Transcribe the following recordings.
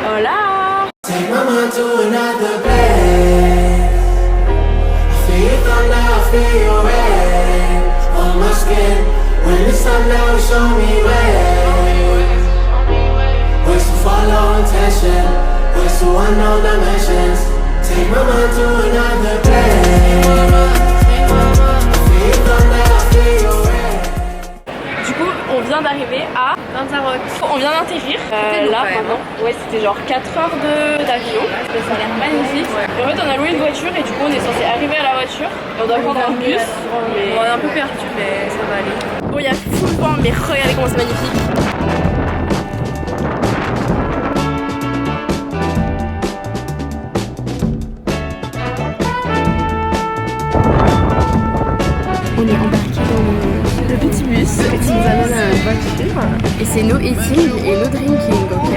Hola. Take my mind to another place. I feel your thunder, I feel your rain on my skin. When it's time now, show me ways. Ways to follow intention, ways to unknown dimensions. Take my mind to another place. I feel your thunder, I feel your rain. Du coup, on vient d'arriver à Lanzarote. On vient d'atterrir. Là, maintenant, ouais, c'était genre 4 heures d'avion. Ça a l'air magnifique. Et en fait, on a loué une voiture et du coup, on est censé arriver à la voiture. Et on doit prendre un bus. Mais... on est un peu perdu, mais ça va aller. Bon, il y a full vent, mais regardez comment c'est magnifique. On est embarqué dans le petit bus qui nous amène à la voiture. Et c'est no eating et no drinking, ok?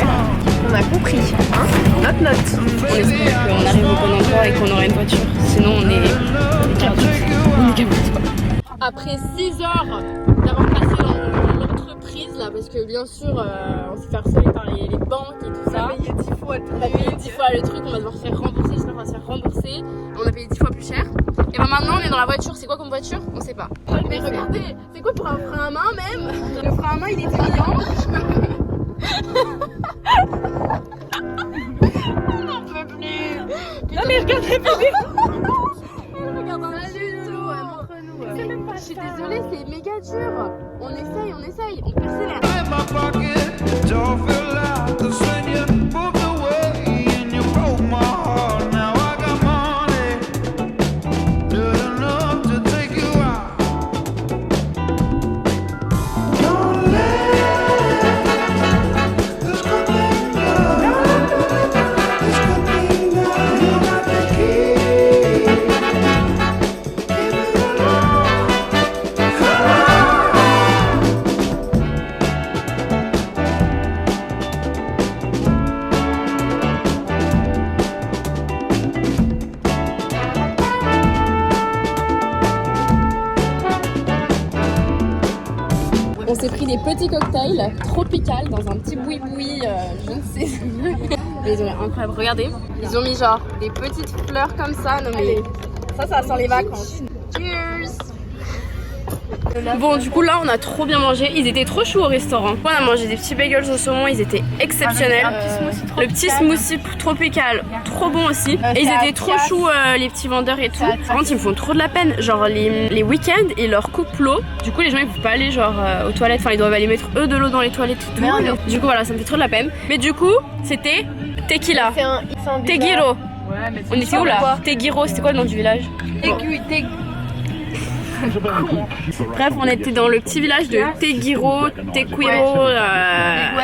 On a compris, hein? Note. On espère qu'on arrive au bon endroit et qu'on aura une voiture. Sinon on est perdu. On est perdu. Après 6 heures d'avoir passé dans l'entreprise là, parce que bien sûr on s'est fait harceler par les banques et tout ça. On a payé 10 fois le truc. On a payé 10 fois le truc, on va devoir se faire rembourser, j'espère qu'on va se faire rembourser. On a payé 10 fois plus cher. Et bah maintenant on est dans la voiture, c'est quoi comme voiture? On sait pas. Mais regardez, c'est quoi pour un frein à main même? Le frein à main il est brillant. On n'en peut plus. Non mais regardez bébé. Regarde un tuto, montre-nous. C'est même pas. Je suis désolée, c'est méga dur. On essaye, on persévère. On s'est pris des petits cocktails tropicales dans un petit boui-boui, je ne sais. Mais ils ont l'air incroyables, regardez. Ils ont mis genre des petites fleurs comme ça. Non mais ça sent les vacances. Cheers. Bon du coup là on a trop bien mangé, ils étaient trop chauds au restaurant. On a mangé des petits bagels au saumon, ils étaient exceptionnels. Le petit smoothie tropical, trop bon aussi. Et ils étaient trop choux les petits vendeurs et tout. Par contre ils me font trop de la peine, genre les week-ends et leur coupe l'eau. Du coup les gens ils peuvent pas aller genre aux toilettes, enfin ils doivent aller mettre eux de l'eau dans les toilettes et tout. Du coup voilà ça me fait trop de la peine. Mais du coup c'était Tequila, Teguiro. On était où là? Teguiro, c'était quoi le nom du village? Bref, on était dans le petit village de Teguiro, Tequiro,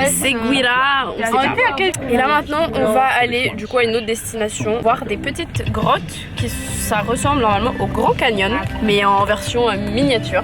Seguira. Et là maintenant, on va aller du coup à une autre destination, voir des petites grottes qui ça ressemble normalement au Grand Canyon, mais en version miniature.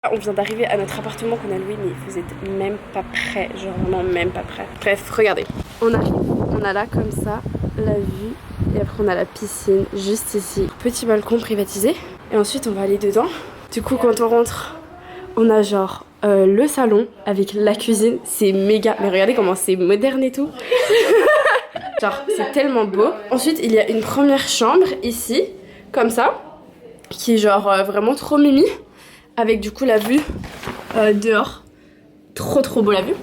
On vient d'arriver à notre appartement qu'on a loué, mais vous êtes même pas prêts, genre vraiment même pas prêts. Bref, regardez, on arrive, on a là comme ça la vue et après on a la piscine juste ici. Petit balcon privatisé et ensuite on va aller dedans. Du coup quand on rentre, on a genre le salon avec la cuisine, c'est méga, mais regardez comment c'est moderne et tout. Genre c'est tellement beau. Ensuite il y a une première chambre ici, comme ça, qui est genre vraiment trop mimi. Avec du coup la vue dehors. Trop beau la vue.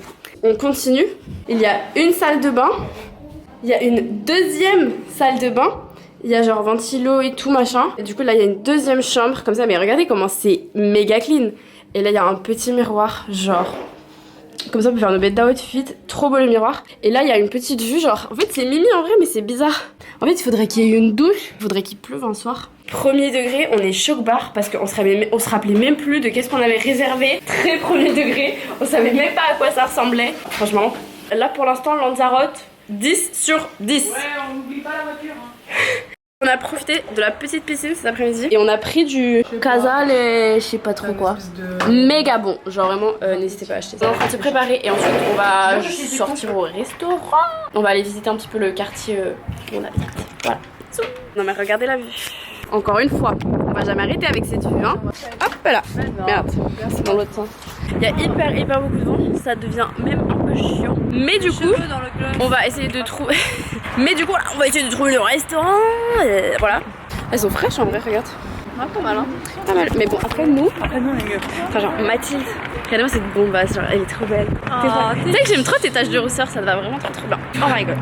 On continue. Il y a une salle de bain. Il y a une deuxième salle de bain. Il y a genre ventilo et tout machin. Et du coup là il y a une deuxième chambre comme ça. Mais regardez comment c'est méga clean. Et là il y a un petit miroir genre Comme ça on peut faire nos bêtes d'outfit. Trop beau le miroir. Et là il y a une petite vue genre. En fait c'est Mimi en vrai mais c'est bizarre. En fait il faudrait qu'il y ait une douche. Il faudrait qu'il pleuve un soir. Premier degré, on est choc-barre parce qu'on se rappelait même plus de qu'est-ce qu'on avait réservé. Très premier degré. On savait même pas à quoi ça ressemblait. Franchement, là pour l'instant Lanzarote 10 sur 10. Ouais, on n'oublie pas la voiture. Hein. On a profité de la petite piscine cet après-midi et on a pris du casal et je sais pas trop quoi. Méga bon, genre vraiment n'hésitez pas à acheter ça. On est en train de se préparer et ensuite on va sortir au restaurant. On va aller visiter un petit peu le quartier où on habite. Voilà. Non mais regardez la vue. Encore une fois, on va jamais arrêter avec cette vue hein. Hop là. Merde, c'est dans l'autre sens. Il y a hyper beaucoup de vent, ça devient même un peu chiant. Mais du coup, on va essayer de trouver. Mais du coup, là, on va essayer de trouver le restaurant. Voilà. Elles sont fraîches en vrai, regarde. Ah, pas mal hein. Pas mal. Mais bon, après nous on est mieux. Enfin, genre Mathilde. Regardez-moi cette bombasse, genre elle est trop belle. Tu sais que j'aime trop tes taches de rousseur, ça te va vraiment trop bien. Oh my god.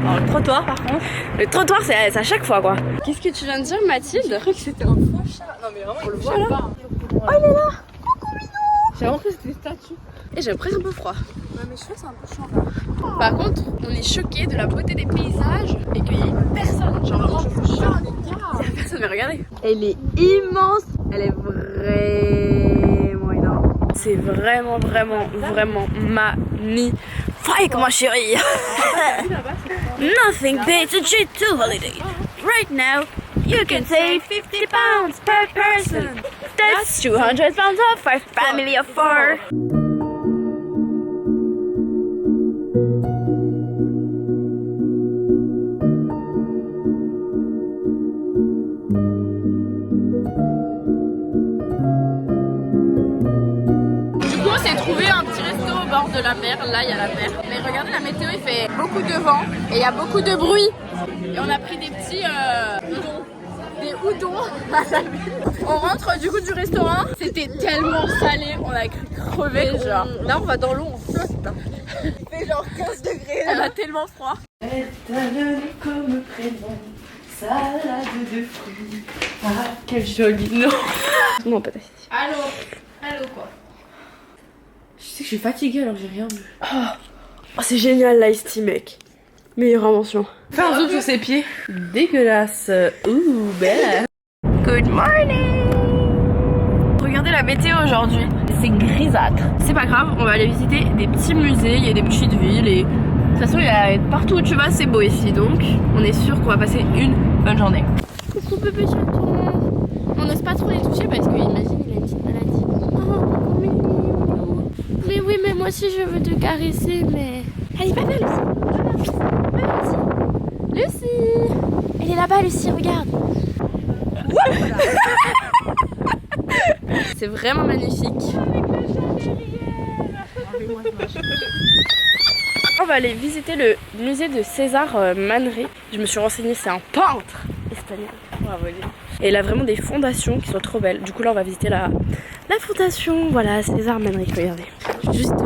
Alors, le trottoir par contre. Le trottoir, c'est à chaque fois quoi. Qu'est-ce que tu viens de dire, Mathilde? J'ai cru que c'était un faux chat. Non, mais vraiment, on le voit là. Oh, il est là. Coucou mignon. J'ai vraiment cru que c'était une statue. Et j'ai presque un peu froid. Ouais, mes cheveux, c'est un peu chiant là. Par contre, on est choqués de la beauté des paysages et qu'il n'y a personne. Genre vraiment, je vous jure, il y a personne. Mais regardez. Elle est immense. Elle est vraiment énorme. C'est vraiment magnifique, ma chérie. Nothing beats a G2 holiday. Right now, you can save 50 pounds per person. That's 200 pounds off for a family of 4. De la mer, là il y a la mer. Mais regardez la météo, il fait beaucoup de vent et il y a beaucoup de bruit. Et on a pris des petits houdons à la vue. On rentre du coup du restaurant. C'était tellement salé, on a cru crever. Genre. Là on va dans l'eau, on flotte. Il fait genre 15 degrés là. On a tellement froid. Comme prénom, salade de fruits. Ah quel joli nom. Non pas ici. Allô quoi. Je sais que je suis fatiguée alors que j'ai rien vu. Oh c'est génial l'ice tea mec. Meilleure invention. Fais un zoom sur ses pieds. Dégueulasse. Ouh belle. Good morning. Regardez la météo aujourd'hui. C'est grisâtre. C'est pas grave, on va aller visiter des petits musées, il y a des petites villes et... De toute façon, il y a partout où tu vas, c'est beau ici. Donc, on est sûr qu'on va passer une bonne journée. Coucou bébé chaton. On n'ose pas trop les toucher parce que imagine, il a une petite maladie. Oh, mignon. Mais oui, mais moi aussi je veux te caresser, mais... Elle est pas belle Lucie. Lucie. Elle est là-bas Lucie, regarde. C'est vraiment magnifique. On va aller visiter le musée de César Manré. Je me suis renseignée, c'est un peintre espagnol. Bravo lui. Et il a vraiment des fondations qui sont trop belles. Du coup là on va visiter la fondation. Voilà, César Manré, regardez. Juste là.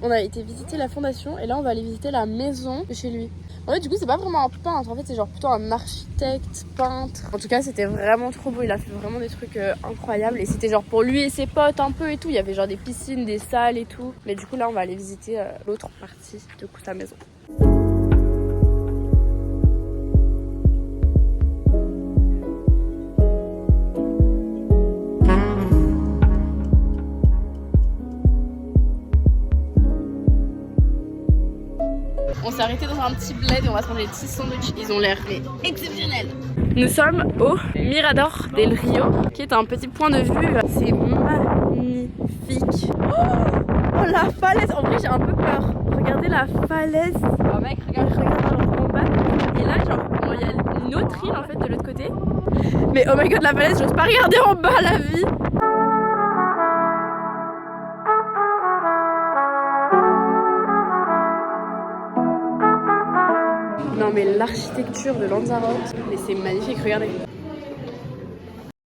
On a été visiter la fondation et là on va aller visiter la maison de chez lui. En fait du coup c'est pas vraiment un peintre, en fait c'est genre plutôt un architecte, peintre. En tout cas c'était vraiment trop beau, il a fait vraiment des trucs incroyables et c'était genre pour lui et ses potes un peu et tout. Il y avait genre des piscines, des salles et tout. Mais du coup là on va aller visiter l'autre partie de sa maison. On s'est arrêté dans un petit bled et on va se manger des petits sandwichs. Ils ont l'air exceptionnels. Nous sommes au Mirador del Rio, qui est un petit point de vue. C'est magnifique. Oh la falaise. En vrai j'ai un peu peur. Regardez la falaise. Oh mec, regarde en bas. Et là genre il y a une autre île en fait de l'autre côté. Mais oh my god la falaise, j'ose pas regarder en bas la vie. Non mais l'architecture de Lanzarote, mais c'est magnifique, regardez.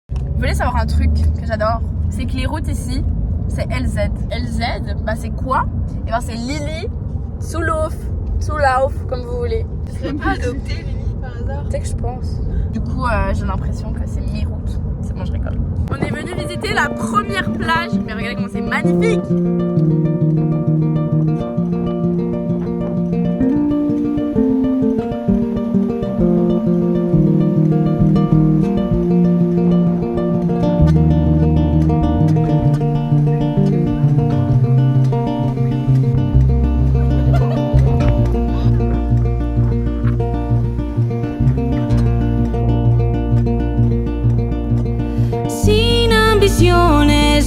Vous voulez savoir un truc que j'adore? C'est que les routes ici, c'est LZ. LZ, bah c'est quoi? Et ben c'est Lili Zulauf, comme vous voulez. Tu serais pas adoptée, Lily, par hasard? Tu sais que je pense. Du coup, j'ai l'impression que c'est mi-route. C'est bon, je rigole. On est venu visiter la première plage, mais regardez comment c'est magnifique!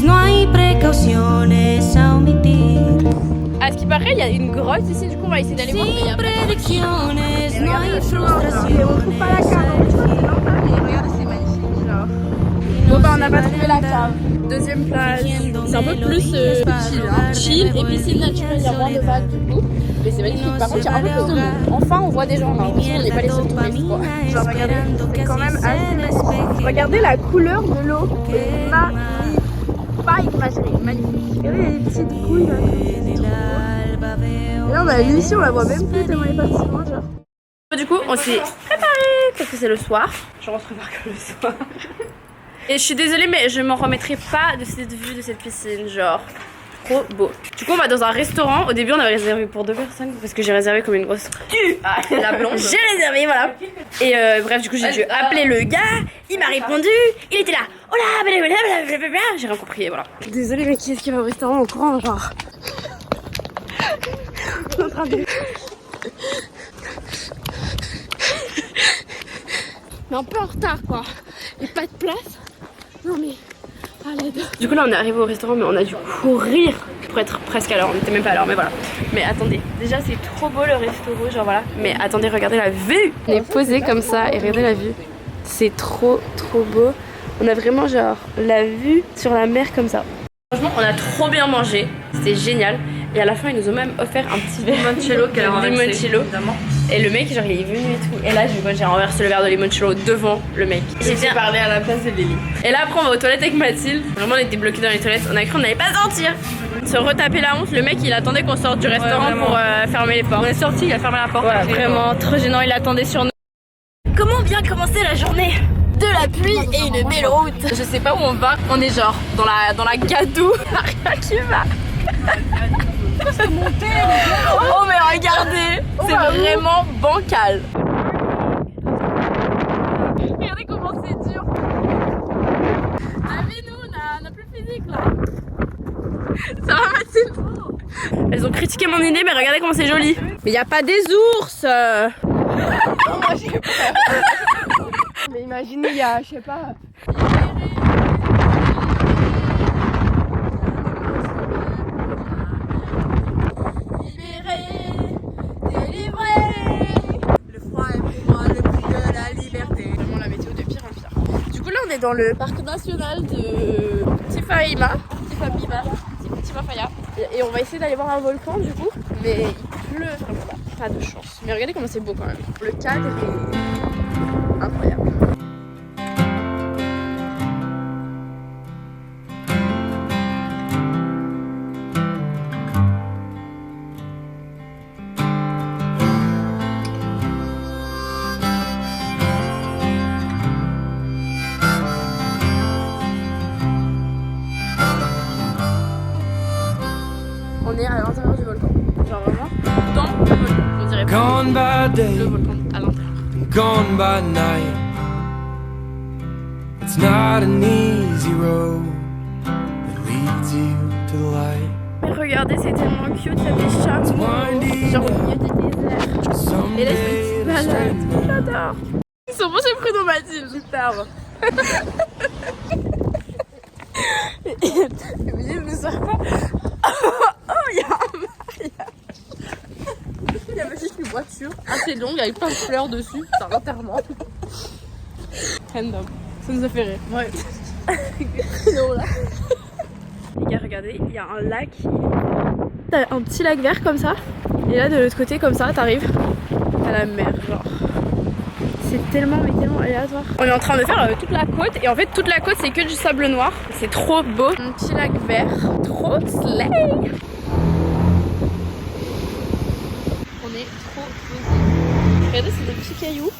No hay precauciones a omitir. À ce qui paraît, il y a une grotte ici, du coup on va essayer d'aller voir. Mais il y a Predicciones, no hay frustraciones. on trouve pas la cave. Regardez, c'est magnifique, genre. Bon bah on n'a pas trouvé la cave. Deuxième plage. C'est un peu plus chill, hein. Chill et piscine naturelle, il y a moins de vagues du coup. Mais c'est magnifique. Par contre, il y a un peu plus de monde. Enfin, on voit des gens. On a l'impression qu'on n'est pas les seuls touristes, quoi. Genre, regardez, c'est quand même assez magnifique. Regardez la couleur de l'eau. C'est magnifique. Pas exagéré, magnifique. Regardez, il y a des petites couilles là. Et là, on a une ici, on la voit même plus tellement elle est partie loin, genre. Du coup, on s'est préparé parce que c'est le soir. Je rentre voir que le soir. Et je suis désolée, mais je m'en remettrai pas de cette vue de cette piscine, genre. Trop beau. Du coup on va dans un restaurant. Au début on avait réservé pour 2 personnes parce que j'ai réservé comme une grosse la blonde. J'ai réservé, voilà. Et bref, du coup j'ai dû appeler le gars. Il m'a répondu. Il était là. Oh là, blablabla. J'ai rien compris, voilà. Désolée, mais qui est-ce qui va au restaurant au courant, genre? Je suis en train de... Mais un peu en retard, quoi. Et pas de place. Non mais... Du coup là on est arrivé au restaurant mais on a dû courir pour être presque à l'heure, on n'était même pas à l'heure mais voilà. Mais attendez, déjà c'est trop beau le restaurant, genre voilà. Mais attendez, regardez la vue. On est posé comme ça et regardez la vue. C'est trop beau. On a vraiment genre la vue sur la mer comme ça. Franchement on a trop bien mangé, c'était génial. Et à la fin ils nous ont même offert un petit verre de limoncello. Et le mec genre il est venu et tout. Et là j'ai renversé le verre de limoncello devant le mec. J'ai parlé à la place de Lily. Et là après on va aux toilettes avec Mathilde. Vraiment on était bloqués dans les toilettes. On a cru qu'on n'allait pas sortir. Se retaper la honte. Le mec il attendait qu'on sorte du restaurant pour fermer les portes. On est sorti, il a fermé la porte. Ouais, vraiment trop gênant, il attendait sur nous. Comment bien commencer la journée? De la pluie et une belle route. Je sais pas où on va. On est genre dans la gadoue. Rien qui va. Oh mais regardez, c'est vraiment bancal. Regardez comment c'est dur. Ah mais nous on a plus physique là. Ça va Mathilde? Elles ont critiqué mon idée mais regardez comment c'est joli. Mais y a pas des ours. Moi j'ai peur. Mais imaginez, il y a, je sais pas... Dans le parc national de Tifafaya et on va essayer d'aller voir un volcan du coup, mais il pleut vraiment, pas de chance. Mais regardez comment c'est beau quand même, le cadre est incroyable. On est à l'intérieur du volcan. Genre vraiment dans le volcan. On dirait pas le volcan à l'intérieur. Gone by night. It's not an easy road that leads you to the light. Mais regardez, c'est tellement cute, il y a des chameaux, genre au milieu du désert. Et là, c'est une petite balade. J'adore. Ils sont bons ces prénoms, Mathilde, superbe. Mathilde ne sort pas. Oh, il y a un mariage. Il y avait juste une voiture assez longue avec plein de fleurs dessus. C'est un enterrement. Random. Ça nous a fait rire. Ouais. Non, là. Les gars, regardez, il y a un lac. T'as un petit lac vert comme ça. Et là, de l'autre côté, comme ça, t'arrives. à la mer, genre. C'est tellement, mais tellement aléatoire. On est en train de faire toute la côte et en fait toute la côte c'est que du sable noir. C'est trop beau. Un petit lac vert, trop slay. On est trop posé. Regardez, c'est des petits cailloux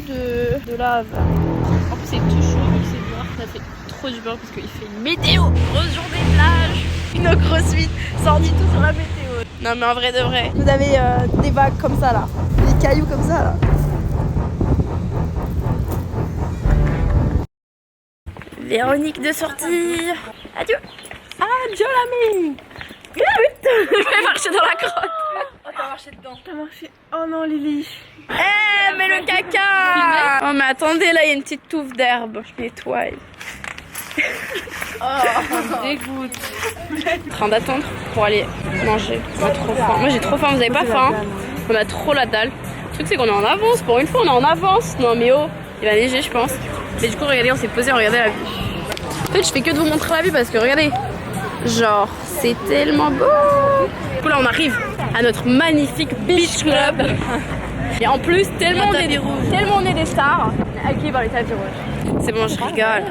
de lave. En plus c'est tout chaud vu que c'est noir, ça fait trop du bien parce qu'il fait une météo. Grosse journée plage, une grosse suite, ça en dit tout sur la météo. Non mais en vrai de vrai. Vous avez des vagues comme ça là, des cailloux comme ça là. Véronique de sortie. Adieu. Adieu l'ami. Je vais marcher dans la grotte. Oh, t'as marché dedans. T'as marché. Oh non, Lily. Eh, mais le caca. Oh, mais attendez, là, il y a une petite touffe d'herbe. Je nettoie. Oh, ça me dégoûte. En train d'attendre pour aller manger. J'ai trop faim. Moi, j'ai trop faim. Vous avez pas faim? On a trop la dalle. Le truc, c'est qu'on est en avance. Pour une fois, on est en avance. Non, mais oh, il va neiger, je pense. Mais du coup, regardez, on s'est posé, regardez la vue. En fait, je fais que de vous montrer la vue parce que regardez. Genre, c'est tellement beau. Du coup, là, on arrive à notre magnifique beach club. Et en plus, tellement on est des stars. Accueillis par les tapis rouges. C'est bon, je rigole.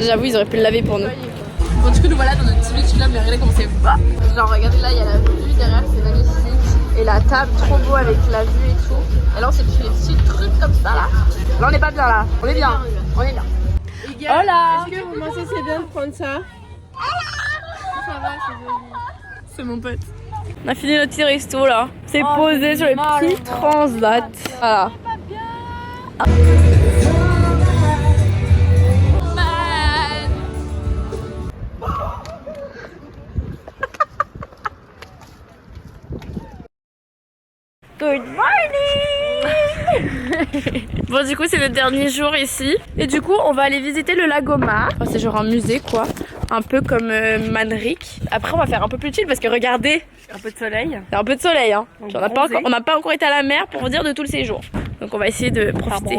J'avoue, ils auraient pu le laver pour nous. Bon, du coup, nous voilà dans notre petit beach club. Mais regardez comment c'est bas. Genre, regardez là, il y a la vue derrière, c'est magnifique. Et la table, trop beau avec la vue et tout. Et là, on s'est pris des petits trucs comme ça là. Là, on n'est pas bien là. On est bien. On est bien. Hola. Est-ce que vous pensez que c'est bien de prendre ça? Ça va, c'est joli. C'est mon pote. On a fini notre petit resto là. C'est posé sur les petits transats. Voilà. Good morning. Bon, du coup c'est le dernier jour ici. Et du coup on va aller visiter le Lagomar. Oh, c'est genre un musée quoi. Un peu comme Manrik. Après on va faire un peu plus chill parce que regardez. Un peu de soleil. C'est un peu de soleil hein. On n'a pas encore été à la mer pour vous dire de tout le séjour. Donc on va essayer de profiter.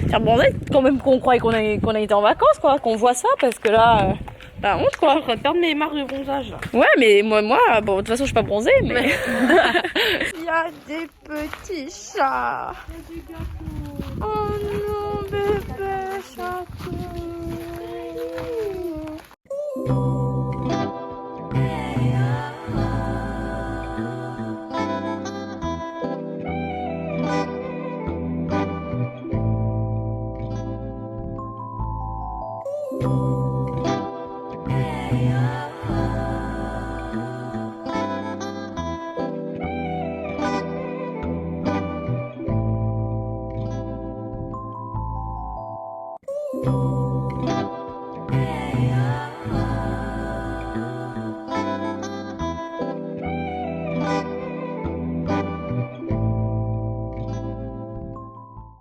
Faire bronzette. Quand même qu'on croie qu'on a été en vacances quoi. Qu'on voit ça parce que là... la honte quoi. Je suis en train de perdre mes marques de bronzage là. Ouais mais moi bon de toute façon je suis pas bronzée mais... Il y a des petits chats. Il y a du gâteau. Oh non bébé chaton.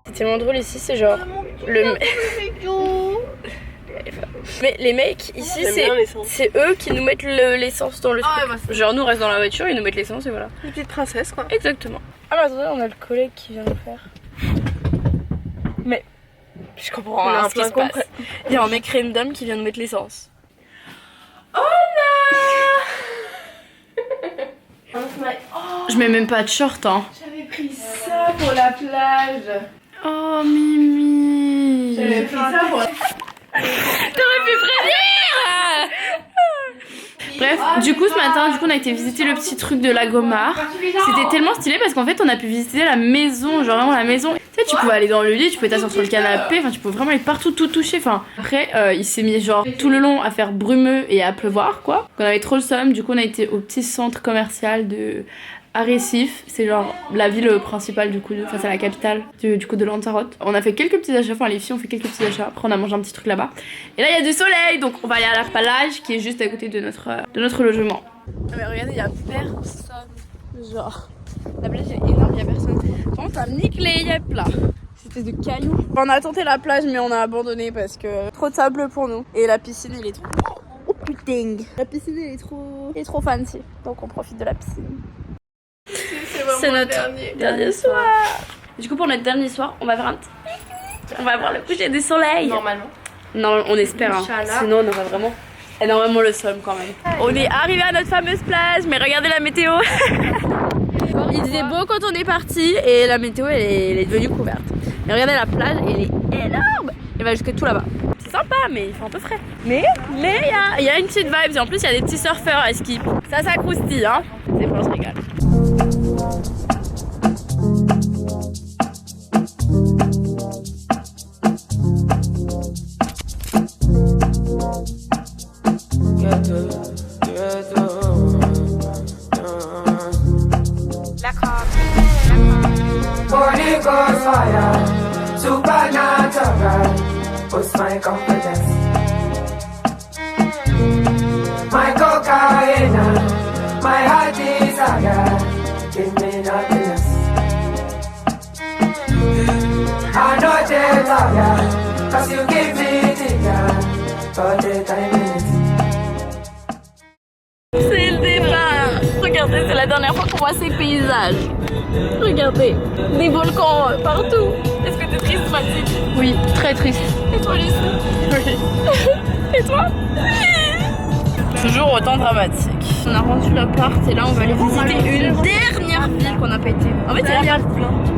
C'est tellement drôle ici, c'est genre mais les mecs ici c'est eux qui nous mettent l'essence dans le truc. Ouais, bah, genre nous on reste dans la voiture, ils nous mettent l'essence et voilà. Une petite princesse quoi. Exactement. Ah mais attendez, on a le collègue qui vient le faire. Mais je comprends rien ce qui se passe. Il y a un mec random qui vient nous mettre l'essence. Je mets même pas de short hein. J'avais pris ça pour la plage. Oh Mimi. J'avais pris ça pour la... T'aurais pu prévenir. Bref, du coup ce matin, on a été visiter le petit truc de Lagomar. C'était tellement stylé parce qu'en fait on a pu visiter la maison, genre vraiment la maison. Tu sais, tu pouvais aller dans le lit, tu pouvais t'asseoir sur le canapé, enfin tu pouvais vraiment aller partout, tout toucher. Enfin après il s'est mis genre tout le long à faire brumeux et à pleuvoir quoi. On avait trop le somme, du coup on a été au petit centre commercial de Arrecife, c'est genre la ville principale du coup, enfin c'est la capitale du coup de Lanzarote. On a fait quelques petits achats, enfin les filles ont fait quelques petits achats, après on a mangé un petit truc là-bas. Et là il y a du soleil, donc on va aller à la plage qui est juste à côté de notre logement. Ah mais regardez, il y a personne, genre la plage est énorme, il y a personne. Par contre ça me nique les yep là, c'était de cailloux. On a tenté la plage mais on a abandonné parce que trop de sable pour nous. Et la piscine elle est trop... Oh putain, la piscine elle est trop fancy, donc on profite de la piscine. C'est notre dernier soir. Du coup pour notre dernier soir on va faire on va voir le coucher du soleil. Normalement. Non on espère hein. Sinon on aura vraiment énormément le somme quand même. On est arrivé à notre fameuse plage mais regardez la météo. d'accord. Il faisait beau quand on est parti et la météo elle est devenue couverte. Mais regardez la plage, elle est énorme. Elle va jusque tout là-bas. C'est sympa mais il fait un peu frais. Mais il y a une petite vibe et en plus il y a des petits surfeurs à ski. Ça croustille hein. C'est bon, on se régale. Holy Ghost fire, supernatural, boost my confidence. My cocaine, my heart desire, give me happiness. I know you're tired, cause you give me the for the time minutes. C'est le départ. Regardez, c'est la dernière fois qu'on voit ces paysages. Regardez, des volcans partout. Est-ce que t'es triste, Mathilde? Oui, très triste. Et toi, Lucie? Oui. Et toi? Toujours autant dramatique. On a rendu l'appart et là on va aller visiter une dernière ville qu'on n'a pas été. En fait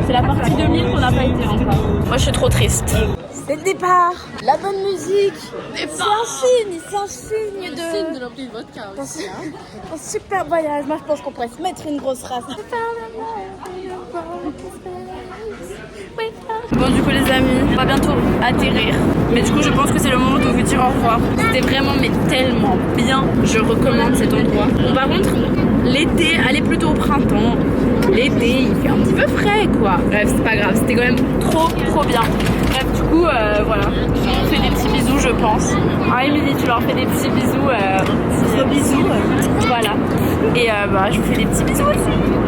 c'est la partie de l'île qu'on n'a pas été encore. Moi je suis trop triste. C'est le départ. La bonne musique. C'est un signe de la prise de vodka aussi. Un super voyage. Moi je pense qu'on pourrait se mettre une grosse race. Bon du coup les amis, on va bientôt atterrir. Mais du coup je pense que c'est le moment de vous dire au revoir. C'était vraiment mais tellement bien. Je recommande cet endroit. Bon, par contre l'été, allez plutôt au printemps. L'été il fait un petit peu frais quoi. Bref c'est pas grave, c'était quand même trop bien. Bref du coup voilà. Je vous fais des petits bisous je pense. Ah Émilie tu leur fais des petits bisous. Bisous. Voilà. Et je vous fais des petits bisous aussi.